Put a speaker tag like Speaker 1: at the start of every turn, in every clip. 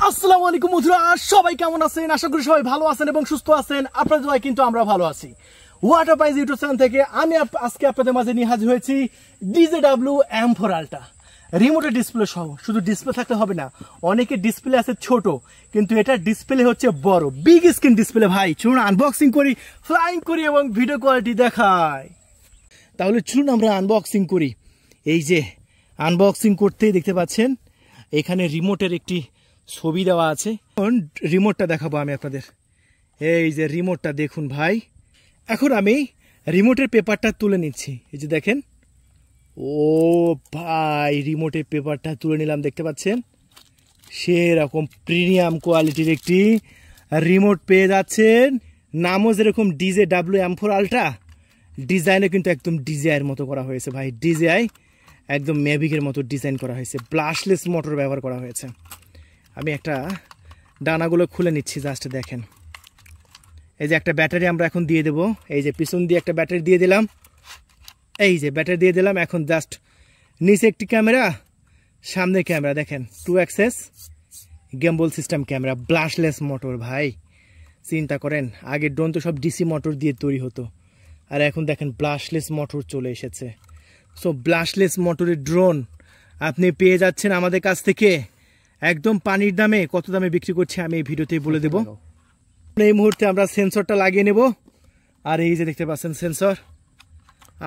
Speaker 1: আসসালামু আলাইকুম বন্ধুরা, সবাই কেমন আছেন? আশা করি সবাই ভালো আছেন এবং সুস্থ আছেন। আপনাদের দোয়ায় কিন্তু আমরা ভালো আছি। ওয়াটার প্রাইজ ইউটিউব চ্যানেল থেকে আমি আজকে আপনাদের মাঝে নিয়ে হাজির হয়েছি DJW M4 Ultra রিমোটের ডিসপ্লে সহ। শুধু ডিসপ্লে থাকলে হবে না, অনেকে ডিসপ্লে আছে ছোট, কিন্তু এটা ডিসপ্লে হচ্ছে বড়, বিগ স্ক্রিন ডিসপ্লে। ভাই চলুন আনবক্সিং করি, ফ্লাইং করি এবং ভিডিও কোয়ালিটি দেখাই। তাহলে চলুন আমরা আনবক্সিং করি। এই যে আনবক্সিং করতেই দেখতে পাচ্ছেন এখানে রিমোটের একটি ছবি দেওয়া আছে। রিমোটটা দেখাবো আমি আপনাদের। এই যে রিমোটটা দেখুন ভাই। এখন আমি রিমোটের পেপারটা তুলে নিচ্ছি। এই যে দেখেন, ও ভাই রিমোটের পেপারটা তুলে নিলাম, দেখতে পাচ্ছেন সেরকম প্রিমিয়াম কোয়ালিটির একটি রিমোট পেয়ে যাচ্ছেন। নামও যেরকম DJW M4 Ultra, ডিজাইনও কিন্তু একদম ডিজিআইয়ের মতো করা হয়েছে ভাই। ডিজিআই একদম ম্যাভিকের মতো ডিজাইন করা হয়েছে, ব্রাশলেস মোটর ব্যবহার করা হয়েছে। আমি একটা ডানাগুলো খুলে নিচ্ছি, জাস্ট দেখেন। এই যে একটা ব্যাটারি আমরা এখন দিয়ে দেবো। এই যে পিছন দিয়ে একটা ব্যাটারি দিয়ে দিলাম, এই যে ব্যাটারি দিয়ে দিলাম। এখন জাস্ট নিচে একটি ক্যামেরা, সামনে ক্যামেরা, দেখেন 2 access gimbal system camera, brushless motor. ভাই চিন্তা করেন, আগের ড্রোন তো সব ডিসি মোটর দিয়ে তৈরি হতো, আর এখন দেখেন ব্রাশলেস মোটর চলে এসেছে। সো ব্রাশলেস মোটরের ড্রোন আপনি পেয়ে যাচ্ছেন আমাদের কাছ থেকে একদম পানির দামে। কত দামে বিক্রি করছে আমি এই ভিডিওতেই বলে দেব। এই মুহূর্তে আমরা সেন্সরটা লাগিয়ে নেব। আর এই যে দেখতে পাচ্ছেন সেন্সর,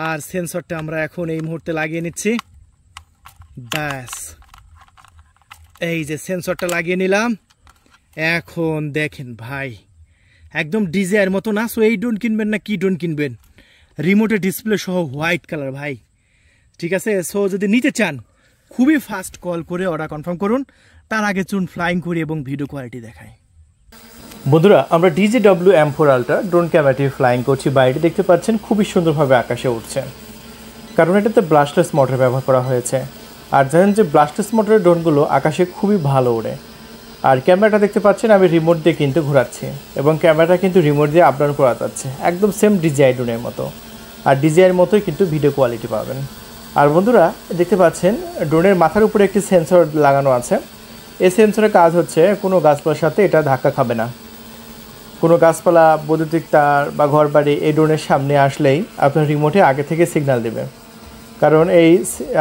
Speaker 1: আর সেন্সরটা আমরা এখন এই মুহূর্তে লাগিয়ে নিচ্ছি। ব্যাস, এই যে সেন্সরটা লাগিয়ে নিলাম। এখন দেখেন ভাই একদম ডিজাইয়ের মতো না। সো এই ড্রোন কিনবেন না কি ড্রোন কিনবেন, রিমোটের ডিসপ্লে সহ হোয়াইট কালার ভাই, ঠিক আছে। সো যদি নিতে চান খুবই ফাস্ট কল করে অর্ডার কনফার্ম করুন। তার আগে চুন ফ্লাইং করি এবং ভিডিও কোয়ালিটি দেখাই। বন্ধুরা, আমরা DJW M4 Ultra ড্রোন ক্যামেরাটি ফ্লাইং করছি। বাইরে দেখতে পাচ্ছেন খুবই সুন্দরভাবে আকাশে উঠছে, কারণ এটাতে ব্রাশলেস মোটর ব্যবহার করা হয়েছে। আর জানেন যে ব্রাশলেস মোটরের ড্রোনগুলো আকাশে খুবই ভালো ওড়ে। আর ক্যামেরাটা দেখতে পাচ্ছেন আমি রিমোট দিয়ে কিন্তু ঘোরাচ্ছি, এবং ক্যামেরাটা কিন্তু রিমোট দিয়ে আপ ডাউন করা যাচ্ছে, একদম সেম DJI ড্রোনের মতো। আর DJIয়ের মতোই কিন্তু ভিডিও কোয়ালিটি পাবেন। আর বন্ধুরা দেখতে পাচ্ছেন ড্রোনের মাথার উপরে একটি সেন্সর লাগানো আছে। এই সেন্সরের কাজ হচ্ছে কোনো গাছপালার সাথে এটা ধাক্কা খাবে না। কোনো গাছপালা, বৈদ্যুতিক তার বা ঘরবাড়ি এই ড্রোনের সামনে আসলেই আপনার রিমোটে আগে থেকে সিগন্যাল দেবে, কারণ এই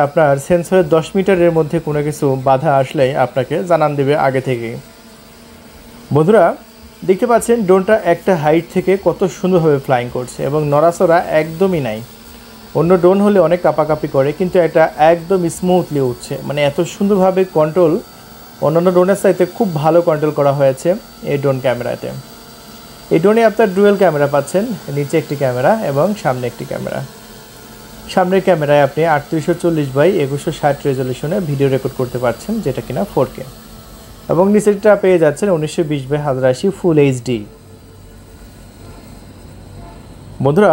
Speaker 1: আপনার সেন্সরের 10 মিটারের মধ্যে কোনো কিছু বাধা আসলেই আপনাকে জানান দেবে আগে থেকেই। বন্ধুরা দেখতে পাচ্ছেন ড্রোনটা একটা হাইট থেকে কত সুন্দরভাবে ফ্লাইং করছে, এবং নড়াচড়া একদমই নাই। অন্য ড্রোন হলে অনেক কাঁপাকাঁপি করে, কিন্তু এটা একদম স্মুথলি উঠছে। মানে এত সুন্দরভাবে কন্ট্রোল অন্যান্য ড্রোনের চাইতে খুব ভালো কন্ট্রোল করা হয়েছে এই ড্রোন ক্যামেরাতে। এই ড্রোনে আপনার ডুয়েল ক্যামেরা পাচ্ছেন, নিচে একটি ক্যামেরা এবং সামনে একটি ক্যামেরা। সামনের ক্যামেরায় আপনি 3840x2160 রেজলিউশনে ভিডিও রেকর্ড করতে পারছেন, যেটা কিনা 4K, এবং নিচেরটা পেয়ে যাচ্ছেন 1920x1080 ফুল HD। বন্ধুরা,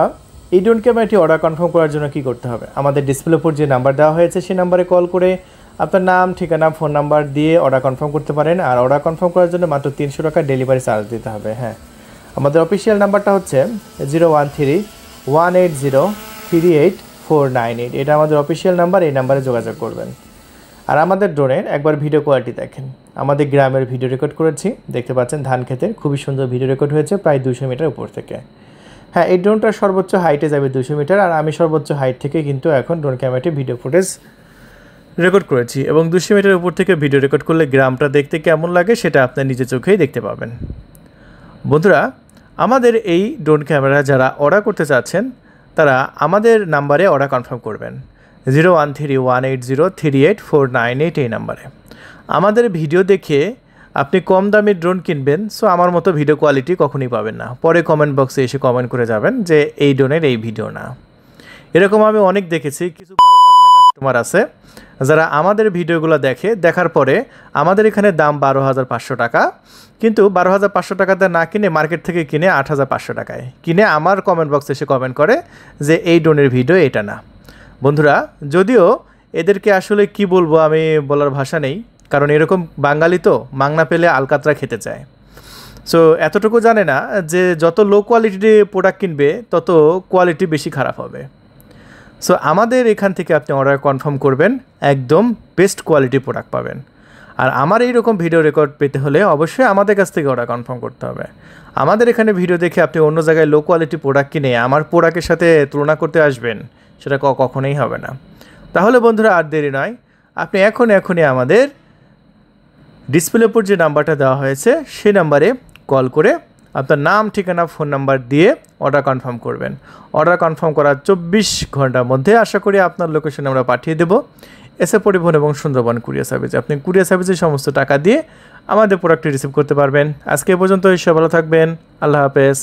Speaker 1: এই ড্রোন ক্যামেরাটি অর্ডার কনফার্ম করার জন্য কি করতে হবে? আমাদের ডিসপ্লের উপর যে নাম্বার দেওয়া হয়েছে সেই নাম্বারে কল করে আপনার নাম, ঠিকানা, ফোন নাম্বার দিয়ে অর্ডার কনফার্ম করতে পারেন। আর অর্ডার কনফার্ম করার জন্য মাত্র 300 টাকা ডেলিভারি চার্জ দিতে হবে। হ্যাঁ, আমাদের অফিসিয়াল নাম্বারটা হচ্ছে 0131803848। এটা আমাদের অফিসিয়াল নাম্বার, এই নাম্বারে যোগাযোগ করবেন। আর আমাদের ড্রোনের একবার ভিডিও কোয়ালিটি দেখেন। আমাদের গ্রামের ভিডিও রেকর্ড করেছি, দেখতে পাচ্ছেন ধান খেতের খুবই সুন্দর ভিডিও রেকর্ড হয়েছে প্রায় 200 মিটার উপর থেকে। হ্যাঁ, এই ড্রোনটার সর্বোচ্চ হাইটে যাবে 200 মিটার, আর আমি সর্বোচ্চ হাইট থেকে কিন্তু এখন ড্রোন ক্যামেরাটি ভিডিও ফুটেজ রেকর্ড করেছি, এবং 200 মিটার উপর থেকে ভিডিও রেকর্ড করলে গ্রামটা দেখতে কেমন লাগে সেটা আপনার নিজের চোখেই দেখতে পাবেন। বন্ধুরা, আমাদের এই ড্রোন ক্যামেরা যারা অর্ডার করতে চাচ্ছেন তারা আমাদের নাম্বারে অর্ডার কনফার্ম করবেন, 0131803848 এই নাম্বারে। আমাদের ভিডিও দেখে আপনি কম দামি ড্রোন কিনবেন, সো আমার মতো ভিডিও কোয়ালিটি কখনই পাবেন না। পরে কমেন্ট বক্সে এসে কমেন্ট করে যাবেন যে এই ড্রোনের এই ভিডিও না। এরকম আমি অনেক দেখেছি। কিছু কাস্টমার আছে যারা আমাদের ভিডিওগুলো দেখার পরে আমাদের এখানে দাম 12,500 টাকা, কিন্তু 12,500 টাকাতে না কিনে মার্কেট থেকে কিনে 8,500 টাকায় কিনে আমার কমেন্ট বক্সে এসে কমেন্ট করে যে এই ড্রোনের ভিডিও এটা না। বন্ধুরা, যদিও এদেরকে আসলে কি বলবো, আমি বলার ভাষা নেই, কারণ এরকম বাঙালি তো মাংনা পেলে আলকাতরা খেতে চায়। সো এতটুকু জানে না যে যত লো কোয়ালিটির প্রোডাক্ট কিনবে তত কোয়ালিটি বেশি খারাপ হবে। সো আমাদের এখান থেকে আপনি অর্ডার কনফার্ম করবেন, একদম বেস্ট কোয়ালিটি প্রোডাক্ট পাবেন।
Speaker 2: আর আমার এইরকম ভিডিও রেকর্ড পেতে হলে অবশ্যই আমাদের কাছ থেকে অর্ডার কনফার্ম করতে হবে। আমাদের এখানে ভিডিও দেখে আপনি অন্য জায়গায় লো কোয়ালিটি প্রোডাক্ট কিনে আমার প্রোডাক্টের সাথে তুলনা করতে আসবেন, সেটা কখনোই হবে না। তাহলে বন্ধুরা আর দেরি নয়, আপনি এখনই আমাদের ডিসপ্লের উপর যে নাম্বারটা দেওয়া হয়েছে সেই নাম্বারে কল করে আপনার নাম, ঠিকানা, ফোন নাম্বার দিয়ে অর্ডার কনফার্ম করবেন। অর্ডার কনফার্ম করার 24 ঘন্টার মধ্যে আশা করি আপনার লোকেশনে আমরা পাঠিয়ে দেব এসএ পরিবহন এবং সুন্দরবন কুরিয়ার সার্ভিসে। আপনি কুরিয়ার সার্ভিসে সমস্ত টাকা দিয়ে আমাদের প্রোডাক্টটি রিসিভ করতে পারবেন। আজকে এ পর্যন্ত, সবাই ভালো থাকবেন। আল্লাহ হাফেজ।